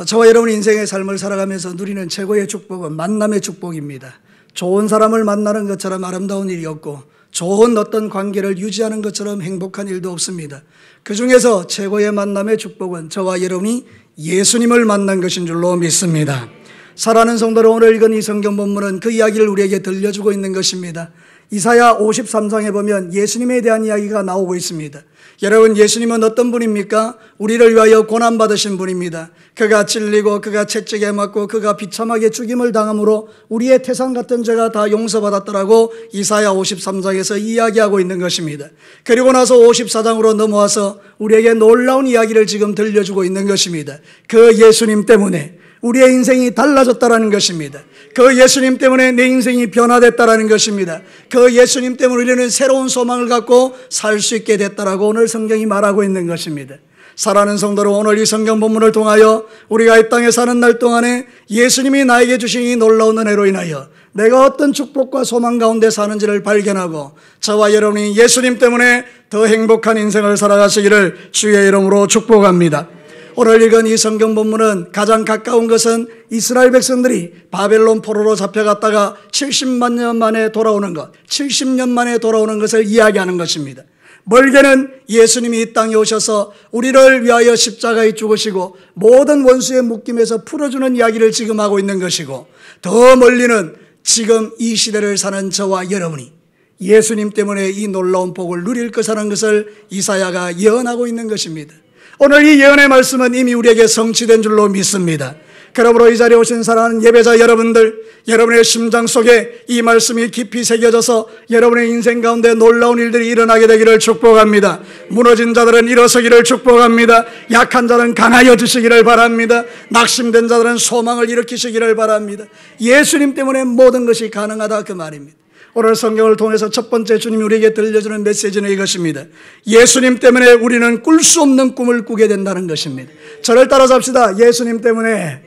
저와 여러분 인생의 삶을 살아가면서 누리는 최고의 축복은 만남의 축복입니다. 좋은 사람을 만나는 것처럼 아름다운 일이 없고 좋은 어떤 관계를 유지하는 것처럼 행복한 일도 없습니다. 그 중에서 최고의 만남의 축복은 저와 여러분이 예수님을 만난 것인 줄로 믿습니다. 사랑하는 성도들, 오늘 읽은 이 성경 본문은 그 이야기를 우리에게 들려주고 있는 것입니다. 이사야 53장에 보면 예수님에 대한 이야기가 나오고 있습니다. 여러분, 예수님은 어떤 분입니까? 우리를 위하여 고난받으신 분입니다. 그가 찔리고 그가 채찍에 맞고 그가 비참하게 죽임을 당함으로 우리의 태산 같은 죄가 다 용서받았더라고 이사야 53장에서 이야기하고 있는 것입니다. 그리고 나서 54장으로 넘어와서 우리에게 놀라운 이야기를 지금 들려주고 있는 것입니다. 그 예수님 때문에 우리의 인생이 달라졌다라는 것입니다. 그 예수님 때문에 내 인생이 변화됐다라는 것입니다. 그 예수님 때문에 우리는 새로운 소망을 갖고 살 수 있게 됐다라고 오늘 성경이 말하고 있는 것입니다. 사랑하는 성도로, 오늘 이 성경 본문을 통하여 우리가 이 땅에 사는 날 동안에 예수님이 나에게 주신 이 놀라운 은혜로 인하여 내가 어떤 축복과 소망 가운데 사는지를 발견하고 저와 여러분이 예수님 때문에 더 행복한 인생을 살아가시기를 주의 이름으로 축복합니다. 오늘 읽은 이 성경 본문은 가장 가까운 것은 이스라엘 백성들이 바벨론 포로로 잡혀갔다가 70만 년 만에 돌아오는 것, 70년 만에 돌아오는 것을 이야기하는 것입니다. 멀게는 예수님이 이 땅에 오셔서 우리를 위하여 십자가에 죽으시고 모든 원수의 묶임에서 풀어주는 이야기를 지금 하고 있는 것이고, 더 멀리는 지금 이 시대를 사는 저와 여러분이 예수님 때문에 이 놀라운 복을 누릴 것이라는 것을 이사야가 예언하고 있는 것입니다. 오늘 이 예언의 말씀은 이미 우리에게 성취된 줄로 믿습니다. 그러므로 이 자리에 오신 사랑하는 예배자 여러분들, 여러분의 심장 속에 이 말씀이 깊이 새겨져서 여러분의 인생 가운데 놀라운 일들이 일어나게 되기를 축복합니다. 무너진 자들은 일어서기를 축복합니다. 약한 자는 강하여 주시기를 바랍니다. 낙심된 자들은 소망을 일으키시기를 바랍니다. 예수님 때문에 모든 것이 가능하다, 그 말입니다. 오늘 성경을 통해서 첫 번째 주님이 우리에게 들려주는 메시지는 이것입니다. 예수님 때문에 우리는 꿀 수 없는 꿈을 꾸게 된다는 것입니다. 저를 따라잡시다. 예수님 때문에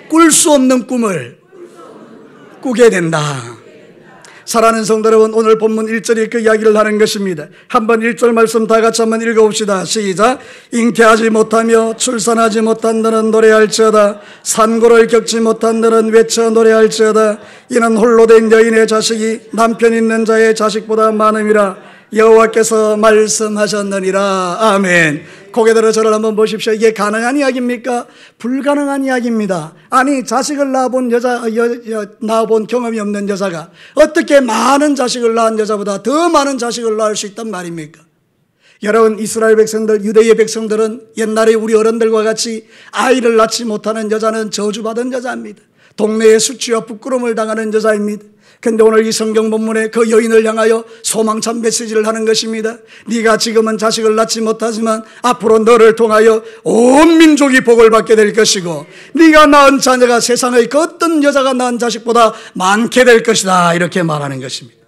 꿀 수 없는 꿈을 꾸게 된다. 사랑하는 성도 여러분, 오늘 본문 1절이 그 이야기를 하는 것입니다. 한번 1절 말씀 다 같이 한번 읽어봅시다. 시작. 잉태하지 못하며 출산하지 못한 너는 노래할지어다. 산고를 겪지 못한 너는 외쳐 노래할지어다. 이는 홀로 된 여인의 자식이 남편 있는 자의 자식보다 많음이라 여호와께서 말씀하셨느니라. 아멘. 고개 들어 저를 한번 보십시오. 이게 가능한 이야기입니까? 불가능한 이야기입니다. 아니, 자식을 낳아본 경험이 없는 여자가 어떻게 많은 자식을 낳은 여자보다 더 많은 자식을 낳을 수 있단 말입니까? 여러분, 이스라엘 백성들, 유대의 백성들은 옛날에 우리 어른들과 같이 아이를 낳지 못하는 여자는 저주받은 여자입니다. 동네의 수치와 부끄러움을 당하는 여자입니다. 그런데 오늘 이 성경 본문에 그 여인을 향하여 소망찬 메시지를 하는 것입니다. 네가 지금은 자식을 낳지 못하지만 앞으로 너를 통하여 온 민족이 복을 받게 될 것이고, 네가 낳은 자녀가 세상의 그 어떤 여자가 낳은 자식보다 많게 될 것이다, 이렇게 말하는 것입니다.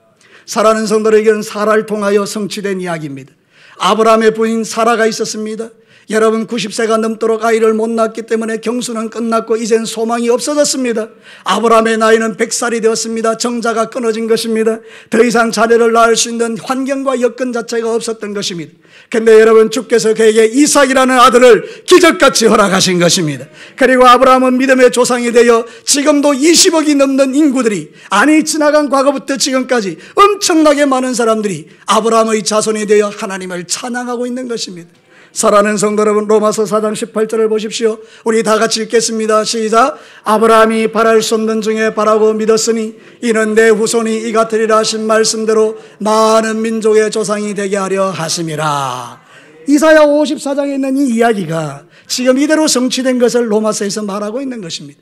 사라는 성도에게는 사라를 통하여 성취된 이야기입니다. 아브라함의 부인 사라가 있었습니다. 여러분, 90세가 넘도록 아이를 못 낳았기 때문에 경수는 끝났고 이젠 소망이 없어졌습니다. 아브라함의 나이는 100살이 되었습니다. 정자가 끊어진 것입니다. 더 이상 자녀를 낳을 수 있는 환경과 여건 자체가 없었던 것입니다. 그런데 여러분, 주께서 그에게 이삭이라는 아들을 기적같이 허락하신 것입니다. 그리고 아브라함은 믿음의 조상이 되어 지금도 20억이 넘는 인구들이, 아니 지나간 과거부터 지금까지 엄청나게 많은 사람들이 아브라함의 자손이 되어 하나님을 찬양하고 있는 것입니다. 사랑하는 성도 여러분, 로마서 4장 18절을 보십시오. 우리 다 같이 읽겠습니다. 시작. 아브라함이 바랄 수 없는 중에 바라고 믿었으니 이는 내 후손이 이 같으리라 하신 말씀대로 많은 민족의 조상이 되게 하려 하심이라. 이사야 54장에 있는 이 이야기가 지금 이대로 성취된 것을 로마서에서 말하고 있는 것입니다.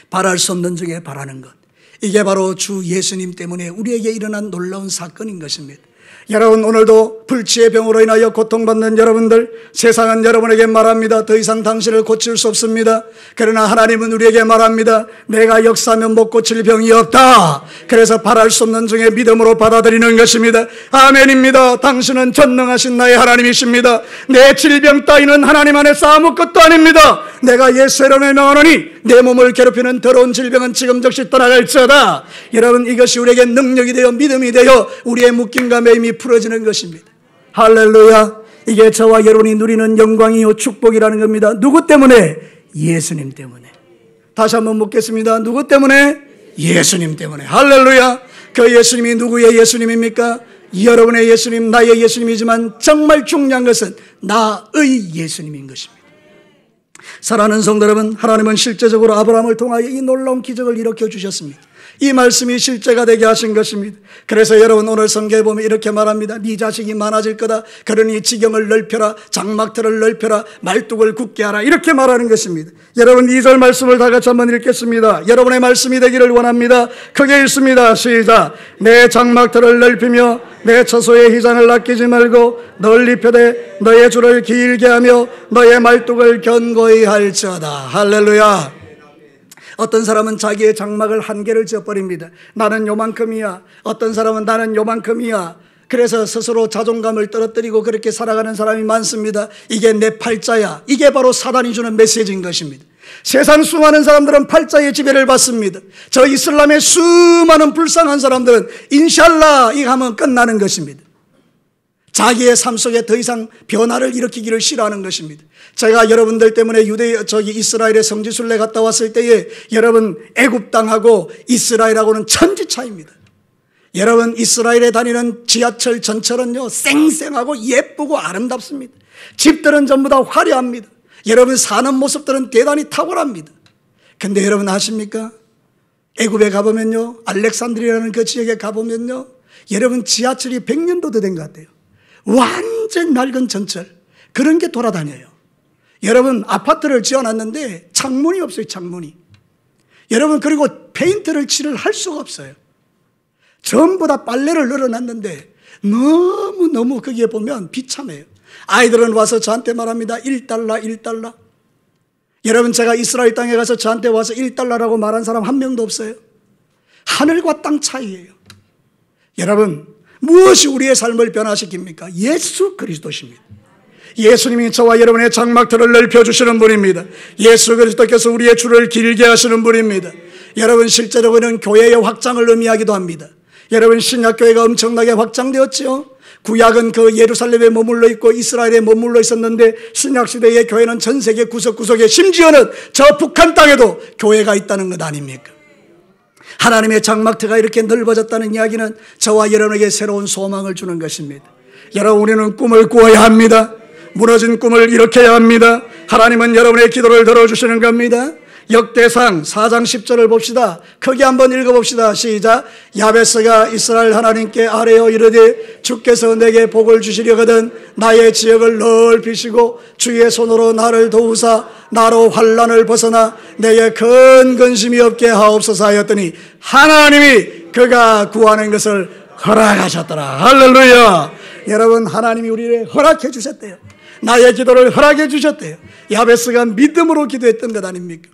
바랄 수 없는 중에 바라는 것, 이게 바로 주 예수님 때문에 우리에게 일어난 놀라운 사건인 것입니다. 여러분, 오늘도 불치의 병으로 인하여 고통받는 여러분들, 세상은 여러분에게 말합니다. 더 이상 당신을 고칠 수 없습니다. 그러나 하나님은 우리에게 말합니다. 내가 역사하면 못 고칠 병이 없다. 그래서 바랄 수 없는 중에 믿음으로 받아들이는 것입니다. 아멘입니다. 당신은 전능하신 나의 하나님이십니다. 내 질병 따위는 하나님 안에서 아무것도 아닙니다. 내가 예수의 이름을 명하노니 내 몸을 괴롭히는 더러운 질병은 지금 즉시 떠나갈지어다. 여러분, 이것이 우리에게 능력이 되어 믿음이 되어 우리의 묶임과 매임이 풀어지는 것입니다. 할렐루야. 이게 저와 여러분이 누리는 영광이요 축복이라는 겁니다. 누구 때문에? 예수님 때문에. 다시 한번 묻겠습니다. 누구 때문에? 예수님 때문에. 할렐루야. 그 예수님이 누구의 예수님입니까? 여러분의 예수님, 나의 예수님이지만 정말 중요한 것은 나의 예수님인 것입니다. 사랑하는 성도 여러분, 하나님은 실제적으로 아브라함을 통하여 이 놀라운 기적을 일으켜 주셨습니다. 이 말씀이 실제가 되게 하신 것입니다. 그래서 여러분 오늘 성경에 보면 이렇게 말합니다. 네 자식이 많아질 거다. 그러니 지경을 넓혀라. 장막틀을 넓혀라. 말뚝을 굳게 하라. 이렇게 말하는 것입니다. 여러분 2절 말씀을 다 같이 한번 읽겠습니다. 여러분의 말씀이 되기를 원합니다. 크게 읽습니다. 시작. 내 장막틀을 넓히며 내 처소의 휘장을 아끼지 말고 널리 펴되 너의 줄을 길게 하며 너의 말뚝을 견고히 할지어다. 할렐루야. 어떤 사람은 자기의 장막을 한계를 지어버립니다. 나는 요만큼이야. 어떤 사람은 나는 요만큼이야. 그래서 스스로 자존감을 떨어뜨리고 그렇게 살아가는 사람이 많습니다. 이게 내 팔자야. 이게 바로 사단이 주는 메시지인 것입니다. 세상 수많은 사람들은 팔자의 지배를 받습니다. 저 이슬람의 수많은 불쌍한 사람들은 인샬라 이거 하면 끝나는 것입니다. 자기의 삶 속에 더 이상 변화를 일으키기를 싫어하는 것입니다. 제가 여러분들 때문에 이스라엘의 성지순례 갔다 왔을 때에 여러분 애굽 땅하고 이스라엘하고는 천지 차이입니다. 여러분 이스라엘에 다니는 지하철 전철은요 쌩쌩하고 예쁘고 아름답습니다. 집들은 전부 다 화려합니다. 여러분 사는 모습들은 대단히 탁월합니다. 근데 여러분 아십니까? 애굽에 가보면요 알렉산드리아라는 그 지역에 가보면요 여러분 지하철이 100년도 더 된 것 같아요. 완전 낡은 전철 그런 게 돌아다녀요. 여러분 아파트를 지어놨는데 창문이 없어요. 창문이. 여러분 그리고 페인트를 칠을 할 수가 없어요. 전부 다 빨래를 널어놨는데 너무 거기에 보면 비참해요. 아이들은 와서 저한테 말합니다. 1달러. 여러분 제가 이스라엘 땅에 가서 저한테 와서 1달러라고 말한 사람 한 명도 없어요. 하늘과 땅 차이예요. 여러분 무엇이 우리의 삶을 변화시킵니까? 예수 그리스도십니다. 예수님이 저와 여러분의 장막틀을 넓혀주시는 분입니다. 예수 그리스도께서 우리의 줄을 길게 하시는 분입니다. 여러분 실제로는 교회의 확장을 의미하기도 합니다. 여러분 신약교회가 엄청나게 확장되었지요. 구약은 그 예루살렘에 머물러 있고 이스라엘에 머물러 있었는데 신약시대의 교회는 전 세계 구석구석에 심지어는 저 북한 땅에도 교회가 있다는 것 아닙니까? 하나님의 장막터가 이렇게 넓어졌다는 이야기는 저와 여러분에게 새로운 소망을 주는 것입니다. 여러분 우리는 꿈을 꾸어야 합니다. 무너진 꿈을 일으켜야 합니다. 하나님은 여러분의 기도를 들어주시는 겁니다. 역대상 4장 10절을 봅시다. 크게 한번 읽어봅시다. 시작. 야베스가 이스라엘 하나님께 아뢰어 이르되 주께서 내게 복을 주시려거든 나의 지역을 넓히시고 주의 손으로 나를 도우사 나로 환난을 벗어나 내게 큰 근심이 없게 하옵소서 하였더니 하나님이 그가 구하는 것을 허락하셨더라. 할렐루야. 여러분 하나님이 우리를 허락해 주셨대요. 나의 기도를 허락해 주셨대요. 야베스가 믿음으로 기도했던 것 아닙니까?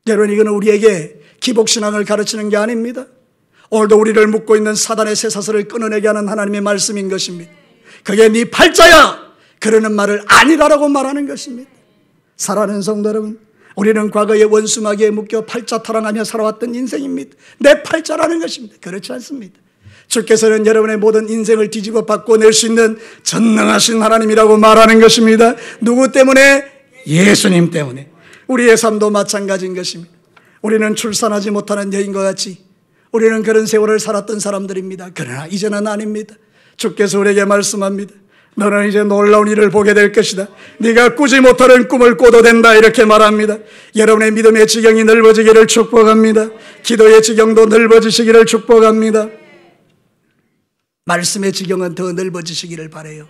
여러분 이거는 우리에게 기복신앙을 가르치는 게 아닙니다. 오늘도 우리를 묶고 있는 사단의 쇠사슬을 끊어내게 하는 하나님의 말씀인 것입니다. 그게 네 팔자야 그러는 말을 아니라라고 말하는 것입니다. 사랑하는 성도 여러분, 우리는 과거의 원수마귀에 묶여 팔자 타랑하며 살아왔던 인생입니다. 내 팔자라는 것입니다. 그렇지 않습니다. 주께서는 여러분의 모든 인생을 뒤집어 바꿔낼 수 있는 전능하신 하나님이라고 말하는 것입니다. 누구 때문에? 예수님 때문에. 우리의 삶도 마찬가지인 것입니다. 우리는 출산하지 못하는 여인과 같이 우리는 그런 세월을 살았던 사람들입니다. 그러나 이제는 아닙니다. 주께서 우리에게 말씀합니다. 너는 이제 놀라운 일을 보게 될 것이다. 네가 꾸지 못하는 꿈을 꿔도 된다. 이렇게 말합니다. 여러분의 믿음의 지경이 넓어지기를 축복합니다. 기도의 지경도 넓어지시기를 축복합니다. 말씀의 지경은 더 넓어지시기를 바라요.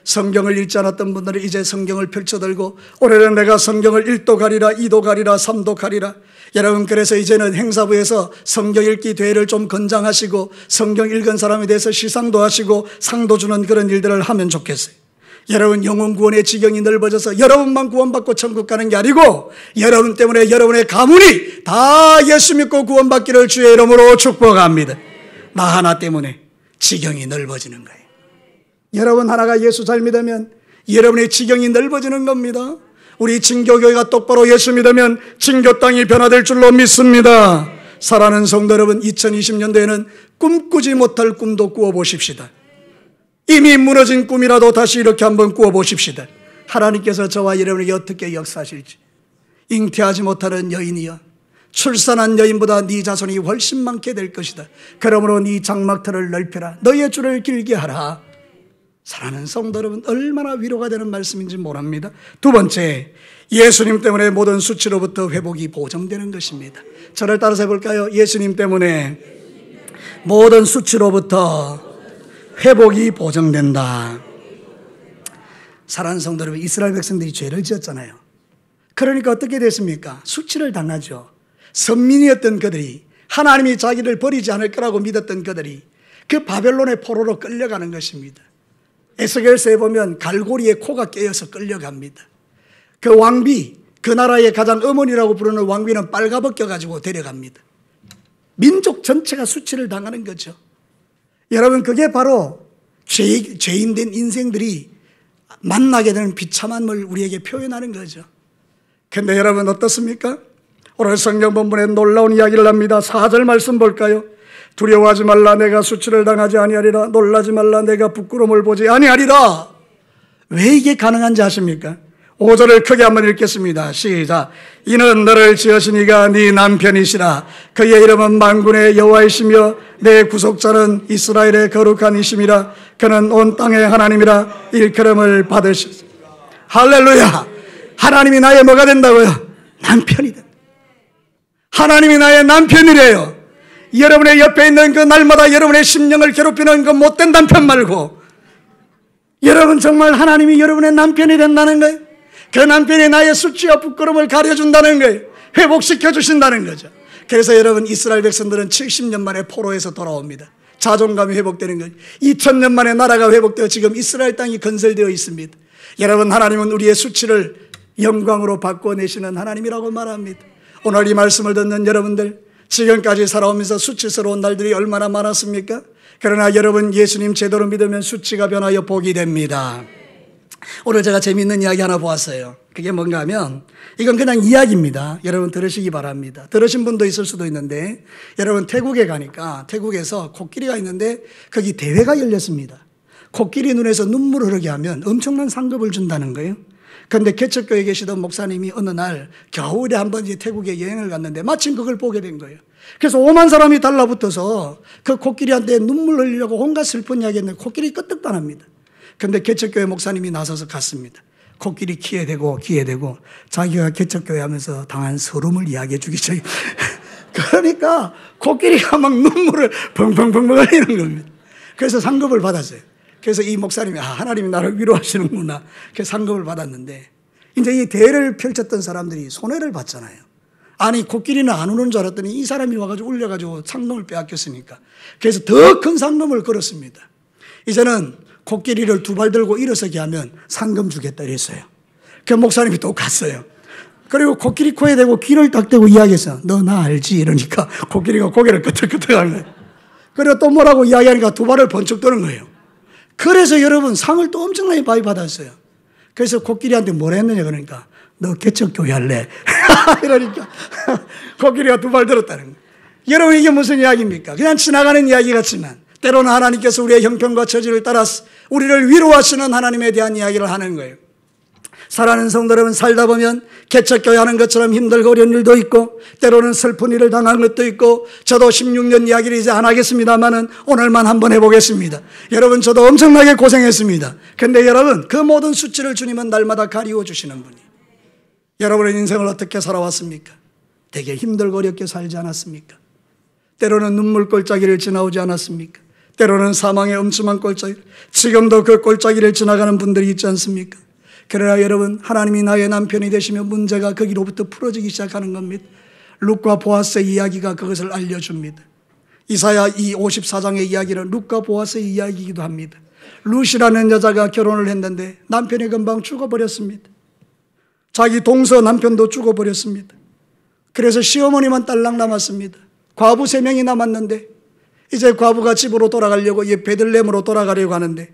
성경을 읽지 않았던 분들은 이제 성경을 펼쳐들고 올해는 내가 성경을 1도 가리라 2도 가리라 3도 가리라. 여러분 그래서 이제는 행사부에서 성경 읽기 대회를 좀 건장하시고 성경 읽은 사람에 대해서 시상도 하시고 상도 주는 그런 일들을 하면 좋겠어요. 여러분 영혼 구원의 지경이 넓어져서 여러분만 구원받고 천국 가는 게 아니고 여러분 때문에 여러분의 가문이 다 예수 믿고 구원받기를 주의 이름으로 축복합니다. 나 하나 때문에 지경이 넓어지는 거예요. 여러분 하나가 예수 잘 믿으면 여러분의 지경이 넓어지는 겁니다. 우리 진교교회가 똑바로 예수 믿으면 진교 땅이 변화될 줄로 믿습니다. 사랑하는 성도 여러분, 2020년도에는 꿈꾸지 못할 꿈도 꾸어보십시다. 이미 무너진 꿈이라도 다시 이렇게 한번 꾸어보십시다. 하나님께서 저와 여러분에게 어떻게 역사하실지. 잉태하지 못하는 여인이여, 출산한 여인보다 네 자손이 훨씬 많게 될 것이다. 그러므로 네 장막터를 넓혀라. 너의 줄을 길게 하라. 사랑하는 성도 여러분, 얼마나 위로가 되는 말씀인지 모릅니다. 두 번째, 예수님 때문에 모든 수치로부터 회복이 보정되는 것입니다. 저를 따라서 해볼까요? 예수님 때문에 모든 수치로부터 회복이 보정된다. 사랑하는 성도 여러분, 이스라엘 백성들이 죄를 지었잖아요. 그러니까 어떻게 됐습니까? 수치를 당하죠. 선민이었던 그들이, 하나님이 자기를 버리지 않을 거라고 믿었던 그들이 그 바벨론의 포로로 끌려가는 것입니다. 에스겔서에 보면 갈고리에 코가 깨어서 끌려갑니다. 그 왕비, 그 나라의 가장 어머니라고 부르는 왕비는 빨가벗겨가지고 데려갑니다. 민족 전체가 수치를 당하는 거죠. 여러분, 그게 바로 죄인된 인생들이 만나게 되는 비참함을 우리에게 표현하는 거죠. 근데 여러분 어떻습니까? 오늘 성경 본문에 놀라운 이야기를 합니다. 4절 말씀 볼까요? 두려워하지 말라, 내가 수치를 당하지 아니하리라. 놀라지 말라, 내가 부끄러움을 보지 아니하리라. 왜 이게 가능한지 아십니까? 5절을 크게 한번 읽겠습니다. 시작. 이는 너를 지으신 이가 네 남편이시라. 그의 이름은 만군의 여호와이시며 내 구속자는 이스라엘의 거룩한 이심이라. 그는 온 땅의 하나님이라 일컬음을 받으시소. 할렐루야. 하나님이 나의 뭐가 된다고요? 남편이 된다. 하나님이 나의 남편이래요. 여러분의 옆에 있는 그 날마다 여러분의 심령을 괴롭히는 그 못된 남편 말고, 여러분 정말 하나님이 여러분의 남편이 된다는 거예요. 그 남편이 나의 수치와 부끄러움을 가려준다는 거예요. 회복시켜 주신다는 거죠. 그래서 여러분, 이스라엘 백성들은 70년 만에 포로에서 돌아옵니다. 자존감이 회복되는 거죠. 2000년 만에 나라가 회복되어 지금 이스라엘 땅이 건설되어 있습니다. 여러분, 하나님은 우리의 수치를 영광으로 바꿔내시는 하나님이라고 말합니다. 오늘 이 말씀을 듣는 여러분들, 지금까지 살아오면서 수치스러운 날들이 얼마나 많았습니까? 그러나 여러분, 예수님 제대로 믿으면 수치가 변하여 복이 됩니다. 오늘 제가 재미있는 이야기 하나 보았어요. 그게 뭔가 하면, 이건 그냥 이야기입니다. 여러분 들으시기 바랍니다. 들으신 분도 있을 수도 있는데, 여러분 태국에 가니까 태국에서 코끼리가 있는데 거기 대회가 열렸습니다. 코끼리 눈에서 눈물 흐르게 하면 엄청난 상급을 준다는 거예요. 그런데 개척교회에 계시던 목사님이 어느 날 겨울에 한번 이제 태국에 여행을 갔는데 마침 그걸 보게 된 거예요. 그래서 5만 사람이 달라붙어서 그 코끼리한테 눈물 흘리려고 온갖 슬픈 이야기 했는데 코끼리 끄떡도 안 합니다. 그런데 개척교회 목사님이 나서서 갔습니다. 코끼리 귀에 대고 자기가 개척교회 하면서 당한 서름을 이야기해 주기 시작해요. 그러니까 코끼리가 막 눈물을 펑펑펑펑 흘리는 겁니다. 그래서 상급을 받았어요. 그래서 이 목사님이 하나님이 나를 위로하시는구나. 그래서 상급을 받았는데, 이제 이 대회를 펼쳤던 사람들이 손해를 봤잖아요. 아니, 코끼리는 안 우는 줄 알았더니 이 사람이 와가지고 울려가지고 상금을 빼앗겼으니까. 그래서 더 큰 상금을 걸었습니다. 이제는 코끼리를 두 발 들고 일어서게 하면 상금 주겠다 이랬어요. 그 목사님이 또 갔어요. 그리고 코끼리 코에 대고 귀를 딱 대고 이야기했어. 너 나 알지? 이러니까 코끼리가 고개를 끄덕끄덕 하는 거예요. 그리고 또 뭐라고 이야기하니까 두 발을 번쩍 드는 거예요. 그래서 여러분 상을 또 엄청나게 많이 받았어요. 그래서 코끼리한테 뭐라 했느냐 그러니까 너 개척교회 할래? 이러니까 코끼리가 두 발 들었다는 거예요. 여러분, 이게 무슨 이야기입니까? 그냥 지나가는 이야기 같지만 때로는 하나님께서 우리의 형편과 처지를 따라서 우리를 위로하시는 하나님에 대한 이야기를 하는 거예요. 사랑하는 성도 여러분, 살다 보면 개척교회 하는 것처럼 힘들고 어려운 일도 있고 때로는 슬픈 일을 당한 것도 있고, 저도 16년 이야기를 이제 안 하겠습니다만은 오늘만 한번 해보겠습니다. 여러분, 저도 엄청나게 고생했습니다. 근데 여러분, 그 모든 수치를 주님은 날마다 가리워 주시는 분이. 여러분의 인생을 어떻게 살아왔습니까? 되게 힘들고 어렵게 살지 않았습니까? 때로는 눈물 골짜기를 지나오지 않았습니까? 때로는 사망의 엄침한 골짜기, 지금도 그 골짜기를 지나가는 분들이 있지 않습니까? 그러나 여러분, 하나님이 나의 남편이 되시면 문제가 거기로부터 풀어지기 시작하는 겁니다. 룻과 보아스의 이야기가 그것을 알려줍니다. 이사야 54장의 이야기는 룻과 보아스의 이야기이기도 합니다. 룻이라는 여자가 결혼을 했는데 남편이 금방 죽어버렸습니다. 자기 동서 남편도 죽어버렸습니다. 그래서 시어머니만 딸랑 남았습니다. 과부 3명이 남았는데 이제 과부가 집으로 돌아가려고 베들레헴으로 돌아가려고 하는데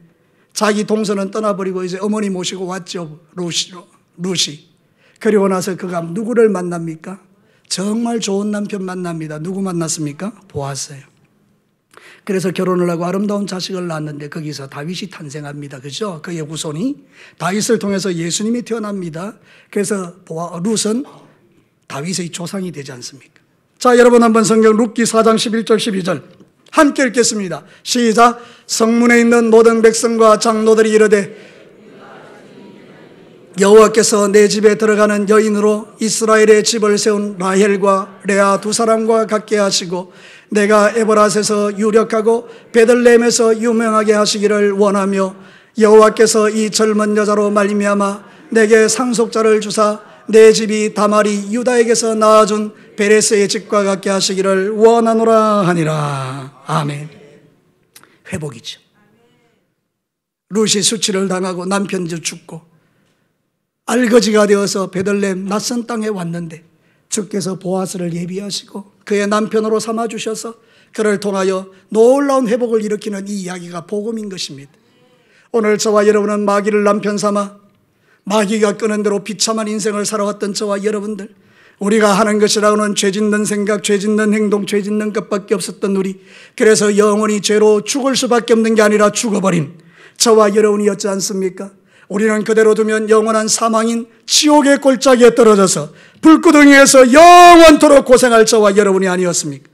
자기 동서는 떠나버리고 이제 어머니 모시고 왔죠. 룻이. 그리고 나서 그가 누구를 만납니까? 정말 좋은 남편 만납니다. 누구 만났습니까? 보았어요. 그래서 결혼을 하고 아름다운 자식을 낳았는데 거기서 다윗이 탄생합니다. 그죠? 그의 후손이 다윗을 통해서 예수님이 태어납니다. 그래서 룻은 다윗의 조상이 되지 않습니까? 자, 여러분 한번 성경 룻기 4장 11절 12절 함께 읽겠습니다. 시작. 성문에 있는 모든 백성과 장로들이 이르되 여호와께서 내 집에 들어가는 여인으로 이스라엘의 집을 세운 라헬과 레아 두 사람과 같게 하시고 내가 에브라스에서 유력하고 베들레헴에서 유명하게 하시기를 원하며 여호와께서 이 젊은 여자로 말미암아 내게 상속자를 주사 내 집이 다말이 유다에게서 낳아준 베레스의 집과 같게 하시기를 원하노라 하니라. 아멘. 회복이죠. 룻이 수치를 당하고 남편도 죽고 알거지가 되어서 베들레헴 낯선 땅에 왔는데 주께서 보아스를 예비하시고 그의 남편으로 삼아주셔서 그를 통하여 놀라운 회복을 일으키는 이 이야기가 복음인 것입니다. 오늘 저와 여러분은 마귀를 남편 삼아 마귀가 끄는 대로 비참한 인생을 살아왔던 저와 여러분들, 우리가 하는 것이라고는 죄짓는 생각, 죄짓는 행동, 죄짓는 것밖에 없었던 우리, 그래서 영원히 죄로 죽을 수밖에 없는 게 아니라 죽어버린 저와 여러분이었지 않습니까? 우리는 그대로 두면 영원한 사망인 지옥의 골짜기에 떨어져서 불구덩이에서 영원토록 고생할 저와 여러분이 아니었습니까?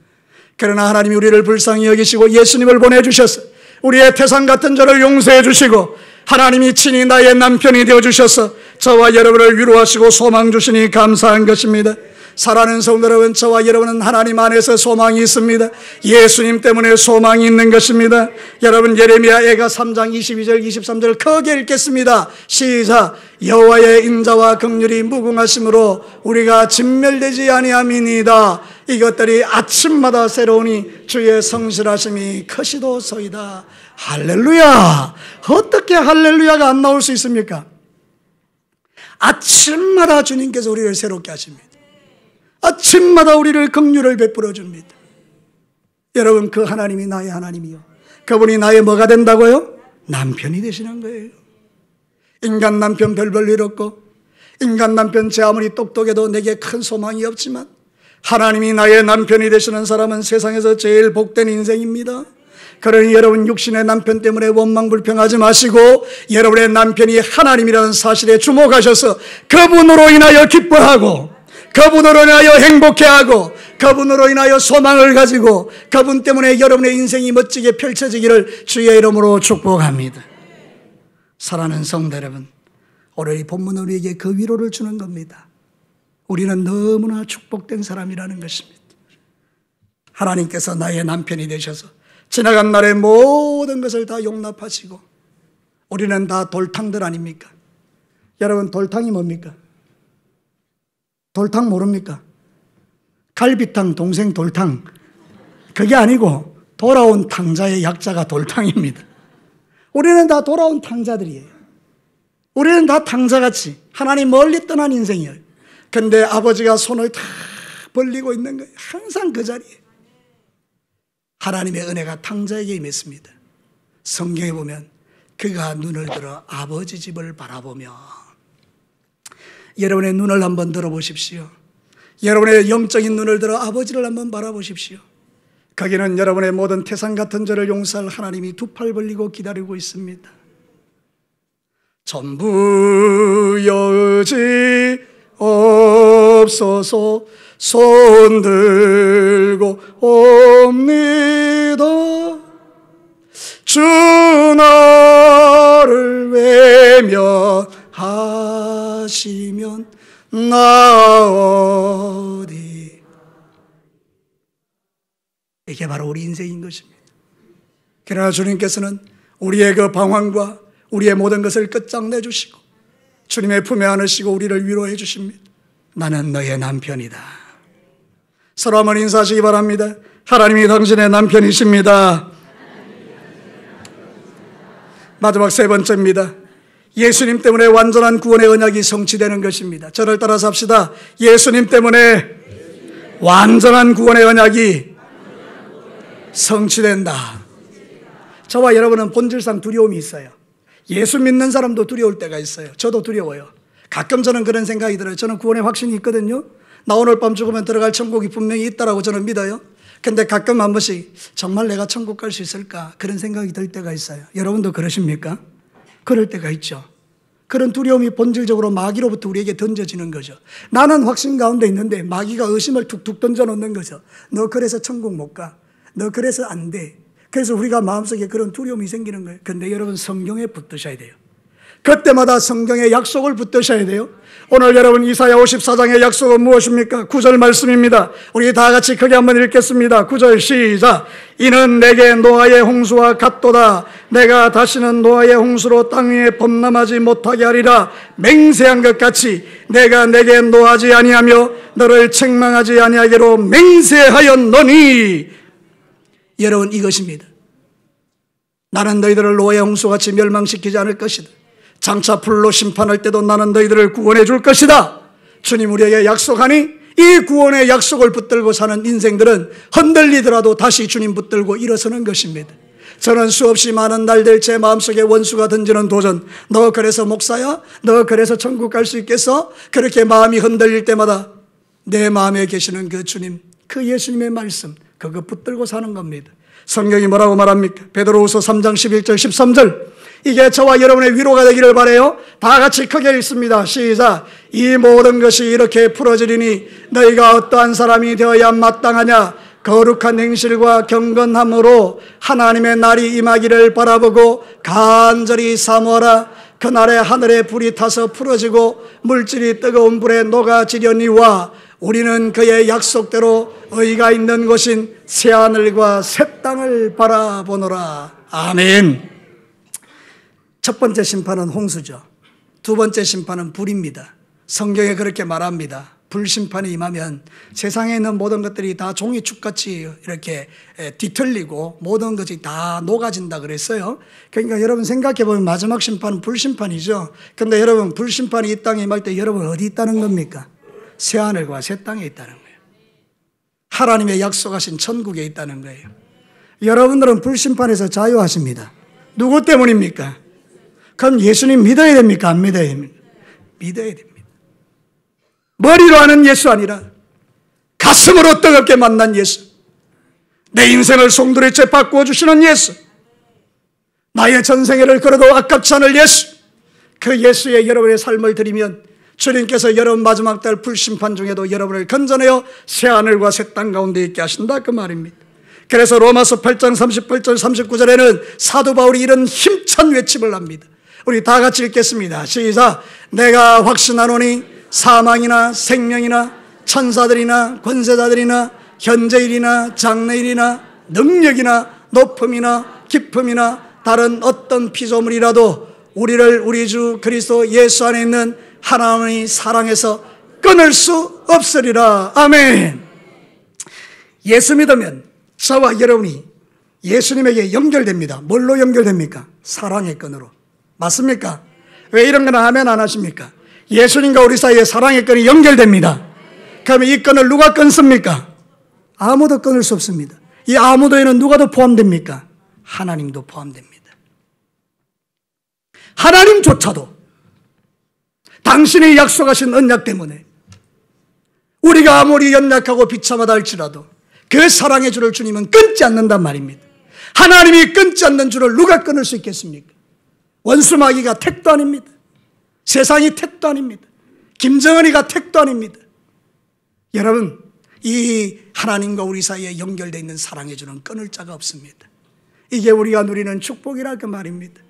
그러나 하나님이 우리를 불쌍히 여기시고 예수님을 보내주셔서 우리의 태산 같은 죄를 용서해 주시고 하나님이 친히 나의 남편이 되어주셔서 저와 여러분을 위로하시고 소망 주시니 감사한 것입니다. 사랑하는 성도 여러분, 저와 여러분은 하나님 안에서 소망이 있습니다. 예수님 때문에 소망이 있는 것입니다. 여러분, 예레미야 애가 3장 22절 23절 크게 읽겠습니다. 시작. 여호와의 인자와 긍휼이 무궁하심으로 우리가 진멸되지 아니함이니이다. 이것들이 아침마다 새로우니 주의 성실하심이 크시도소이다. 할렐루야. 어떻게 할렐루야가 안 나올 수 있습니까? 아침마다 주님께서 우리를 새롭게 하십니다. 아침마다 우리를 긍휼을 베풀어 줍니다. 여러분, 그 하나님이 나의 하나님이요, 그분이 나의 뭐가 된다고요? 남편이 되시는 거예요. 인간 남편 별별 일 없고, 인간 남편 제 아무리 똑똑해도 내게 큰 소망이 없지만 하나님이 나의 남편이 되시는 사람은 세상에서 제일 복된 인생입니다. 그러니 여러분, 육신의 남편 때문에 원망불평하지 마시고 여러분의 남편이 하나님이라는 사실에 주목하셔서 그분으로 인하여 기뻐하고, 그분으로 인하여 행복해하고, 그분으로 인하여 소망을 가지고 그분 때문에 여러분의 인생이 멋지게 펼쳐지기를 주의 이름으로 축복합니다. 사랑하는 성도 여러분, 오늘 이 본문은 우리에게 그 위로를 주는 겁니다. 우리는 너무나 축복된 사람이라는 것입니다. 하나님께서 나의 남편이 되셔서 지나간 날의 모든 것을 다 용납하시고, 우리는 다 돌탕들 아닙니까? 여러분, 돌탕이 뭡니까? 돌탕 모릅니까? 갈비탕 동생 돌탕, 그게 아니고 돌아온 탕자의 약자가 돌탕입니다. 우리는 다 돌아온 탕자들이에요. 우리는 다 탕자같이 하나님 멀리 떠난 인생이에요. 근데 아버지가 손을 다 벌리고 있는 거예요. 항상 그 자리에 하나님의 은혜가 탕자에게 임했습니다. 성경에 보면 그가 눈을 들어 아버지 집을 바라보며, 여러분의 눈을 한번 들어보십시오. 여러분의 영적인 눈을 들어 아버지를 한번 바라보십시오. 거기는 여러분의 모든 태산 같은 죄를 용서할 하나님이 두 팔 벌리고 기다리고 있습니다. 전부 여지 없어서 손 들고 옵니다. 주 나를 외면하시면 나 어디. 이게 바로 우리 인생인 것입니다. 그러나 주님께서는 우리의 그 방황과 우리의 모든 것을 끝장내 주시고 주님의 품에 안으시고 우리를 위로해 주십니다. 나는 너의 남편이다. 서로 한번 인사하시기 바랍니다. 하나님이 당신의 남편이십니다. 마지막 세 번째입니다. 예수님 때문에 완전한 구원의 언약이 성취되는 것입니다. 저를 따라서 합시다. 예수님 때문에 완전한 구원의 언약이 성취된다. 저와 여러분은 본질상 두려움이 있어요. 예수 믿는 사람도 두려울 때가 있어요. 저도 두려워요. 가끔 저는 그런 생각이 들어요. 저는 구원의 확신이 있거든요. 나 오늘 밤 죽으면 들어갈 천국이 분명히 있다라고 저는 믿어요. 근데 가끔 한 번씩 정말 내가 천국 갈 수 있을까? 그런 생각이 들 때가 있어요. 여러분도 그러십니까? 그럴 때가 있죠. 그런 두려움이 본질적으로 마귀로부터 우리에게 던져지는 거죠. 나는 확신 가운데 있는데 마귀가 의심을 툭툭 던져놓는 거죠. 너 그래서 천국 못 가. 너 그래서 안 돼. 그래서 우리가 마음속에 그런 두려움이 생기는 거예요. 근데 여러분 성경에 붙드셔야 돼요. 그때마다 성경의 약속을 붙드셔야 돼요. 오늘 여러분 이사야 54장의 약속은 무엇입니까? 9절 말씀입니다. 우리 다 같이 크게 한번 읽겠습니다. 9절 시작. 이는 내게 노아의 홍수와 같도다. 내가 다시는 노아의 홍수로 땅 위에 범람하지 못하게 하리라. 맹세한 것 같이 내가 내게 노하지 아니하며 너를 책망하지 아니하기로 맹세하였노니. 여러분 이것입니다. 나는 너희들을 노아의 홍수같이 멸망시키지 않을 것이다. 장차 불로 심판할 때도 나는 너희들을 구원해 줄 것이다. 주님 우리에게 약속하니 이 구원의 약속을 붙들고 사는 인생들은 흔들리더라도 다시 주님 붙들고 일어서는 것입니다. 저는 수없이 많은 날들 제 마음속에 원수가 던지는 도전, 너 그래서 목사야? 너 그래서 천국 갈 수 있겠어? 그렇게 마음이 흔들릴 때마다 내 마음에 계시는 그 주님, 그 예수님의 말씀, 그거 붙들고 사는 겁니다. 성경이 뭐라고 말합니까? 베드로후서 3장 11절 13절. 이게 저와 여러분의 위로가 되기를 바라요. 다 같이 크게 읽습니다. 시작. 이 모든 것이 이렇게 풀어지리니 너희가 어떠한 사람이 되어야 마땅하냐? 거룩한 행실과 경건함으로 하나님의 날이 임하기를 바라보고 간절히 사모하라. 그날에 하늘에 불이 타서 풀어지고 물질이 뜨거운 불에 녹아지려니와 우리는 그의 약속대로 의가 있는 곳인 새하늘과 새 땅을 바라보노라. 아멘. 첫 번째 심판은 홍수죠. 두 번째 심판은 불입니다. 성경에 그렇게 말합니다. 불심판이 임하면 세상에 있는 모든 것들이 다 종이축같이 이렇게 뒤틀리고 모든 것이 다 녹아진다 그랬어요. 그러니까 여러분 생각해 보면 마지막 심판은 불심판이죠. 그런데 여러분 불심판이 이 땅에 임할 때 여러분 어디 있다는 겁니까? 새하늘과 새 땅에 있다는 거예요. 하나님의 약속하신 천국에 있다는 거예요. 여러분들은 불심판에서 자유하십니다. 누구 때문입니까? 그럼 예수님 믿어야 됩니까? 안 믿어야 됩니까? 믿어야 됩니다. 머리로 하는 예수 아니라 가슴으로 뜨겁게 만난 예수, 내 인생을 송두리째 바꾸어 주시는 예수, 나의 전생애를 걸어도 아깝지 않을 예수, 그 예수의 여러분의 삶을 드리면 주님께서 여러분 마지막 날 불심판 중에도 여러분을 건져내어 새하늘과 새 땅 가운데 있게 하신다 그 말입니다. 그래서 로마서 8장 38절 39절에는 사도 바울이 이런 힘찬 외침을 합니다. 우리 다 같이 읽겠습니다. 시작. 내가 확신하노니 사망이나 생명이나 천사들이나 권세자들이나 현재일이나 장래일이나 능력이나 높음이나 깊음이나 다른 어떤 피조물이라도 우리를 우리 주 그리스도 예수 안에 있는 하나님의 사랑에서 끊을 수 없으리라. 아멘. 예수 믿으면 저와 여러분이 예수님에게 연결됩니다. 뭘로 연결됩니까? 사랑의 끈으로. 맞습니까? 왜 이런 건 아멘 안 하십니까? 예수님과 우리 사이에 사랑의 끈이 연결됩니다. 그러면 이 끈을 누가 끊습니까? 아무도 끊을 수 없습니다. 이 아무도에는 누가 더 포함됩니까? 하나님도 포함됩니다. 하나님조차도 당신이 약속하신 언약 때문에 우리가 아무리 연약하고 비참하다 할지라도 그 사랑의 줄을 주님은 끊지 않는단 말입니다. 하나님이 끊지 않는 줄을 누가 끊을 수 있겠습니까? 원수 마귀가 택도 아닙니다. 세상이 택도 아닙니다. 김정은이가 택도 아닙니다. 여러분, 이 하나님과 우리 사이에 연결되어 있는 사랑의 줄은 끊을 자가 없습니다. 이게 우리가 누리는 축복이라 그 말입니다.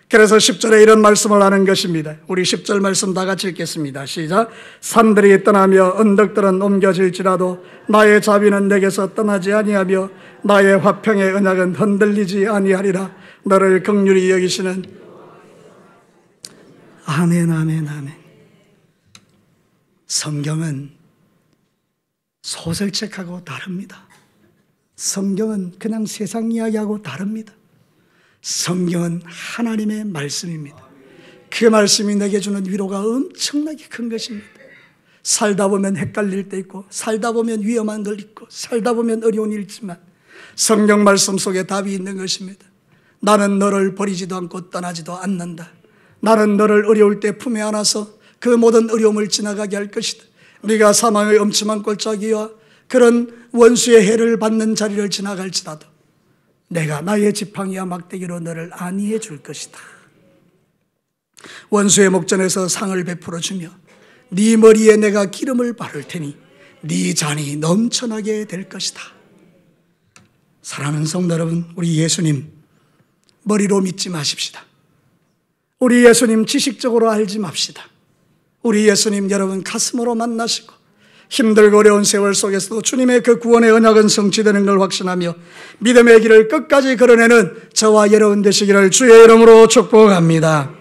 그래서 10절에 이런 말씀을 하는 것입니다. 우리 10절 말씀 다 같이 읽겠습니다. 시작. 산들이 떠나며 언덕들은 옮겨질지라도 나의 자비는 내게서 떠나지 아니하며 나의 화평의 언약은 흔들리지 아니하리라. 너를 긍휼히 여기시는 아멘, 아멘, 아멘. 성경은 소설책하고 다릅니다. 성경은 그냥 세상 이야기하고 다릅니다. 성경은 하나님의 말씀입니다. 그 말씀이 내게 주는 위로가 엄청나게 큰 것입니다. 살다 보면 헷갈릴 때 있고, 살다 보면 위험한 걸 있고, 살다 보면 어려운 일 있지만 성경 말씀 속에 답이 있는 것입니다. 나는 너를 버리지도 않고 떠나지도 않는다. 나는 너를 어려울 때 품에 안아서 그 모든 어려움을 지나가게 할 것이다. 네가 사망의 엄침한 골짜기와 그런 원수의 해를 받는 자리를 지나갈지라도 내가 나의 지팡이와 막대기로 너를 안위해 줄 것이다. 원수의 목전에서 상을 베풀어 주며 네 머리에 내가 기름을 바를 테니 네 잔이 넘쳐나게 될 것이다. 사랑하는 성도 여러분, 우리 예수님 머리로 믿지 마십시다. 우리 예수님 지식적으로 알지 맙시다. 우리 예수님 여러분 가슴으로 만나시고 힘들고 어려운 세월 속에서도 주님의 그 구원의 언약은 성취되는 걸 확신하며 믿음의 길을 끝까지 걸어내는 저와 여러분 되시기를 주의 이름으로 축복합니다.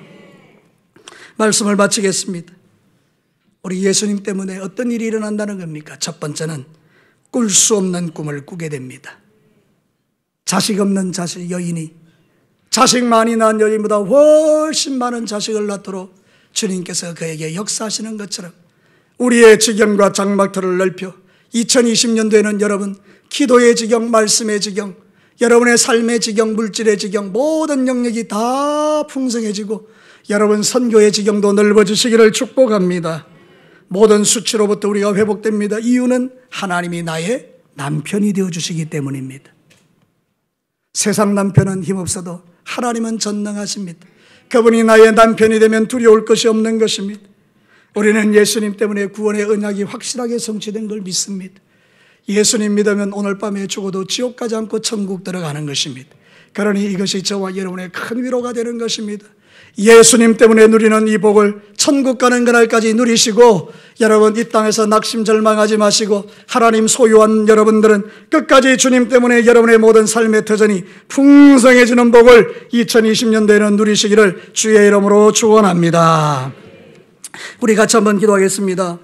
말씀을 마치겠습니다. 우리 예수님 때문에 어떤 일이 일어난다는 겁니까? 첫 번째는 꿀 수 없는 꿈을 꾸게 됩니다. 자식 없는 여인이 자식 많이 낳은 여인보다 훨씬 많은 자식을 낳도록 주님께서 그에게 역사하시는 것처럼 우리의 지경과 장막터를 넓혀 2020년도에는 여러분 기도의 지경, 말씀의 지경, 여러분의 삶의 지경, 물질의 지경 모든 영역이 다 풍성해지고 여러분 선교의 지경도 넓어지시기를 축복합니다. 모든 수치로부터 우리가 회복됩니다. 이유는 하나님이 나의 남편이 되어주시기 때문입니다. 세상 남편은 힘없어도 하나님은 전능하십니다. 그분이 나의 남편이 되면 두려울 것이 없는 것입니다. 우리는 예수님 때문에 구원의 언약이 확실하게 성취된 걸 믿습니다. 예수님 믿으면 오늘 밤에 죽어도 지옥 가지 않고 천국 들어가는 것입니다. 그러니 이것이 저와 여러분의 큰 위로가 되는 것입니다. 예수님 때문에 누리는 이 복을 천국 가는 그날까지 누리시고 여러분 이 땅에서 낙심절망하지 마시고 하나님 소유한 여러분들은 끝까지 주님 때문에 여러분의 모든 삶의 터전이 풍성해지는 복을 2020년도에는 누리시기를 주의 이름으로 축원합니다. 우리 같이 한번 기도하겠습니다.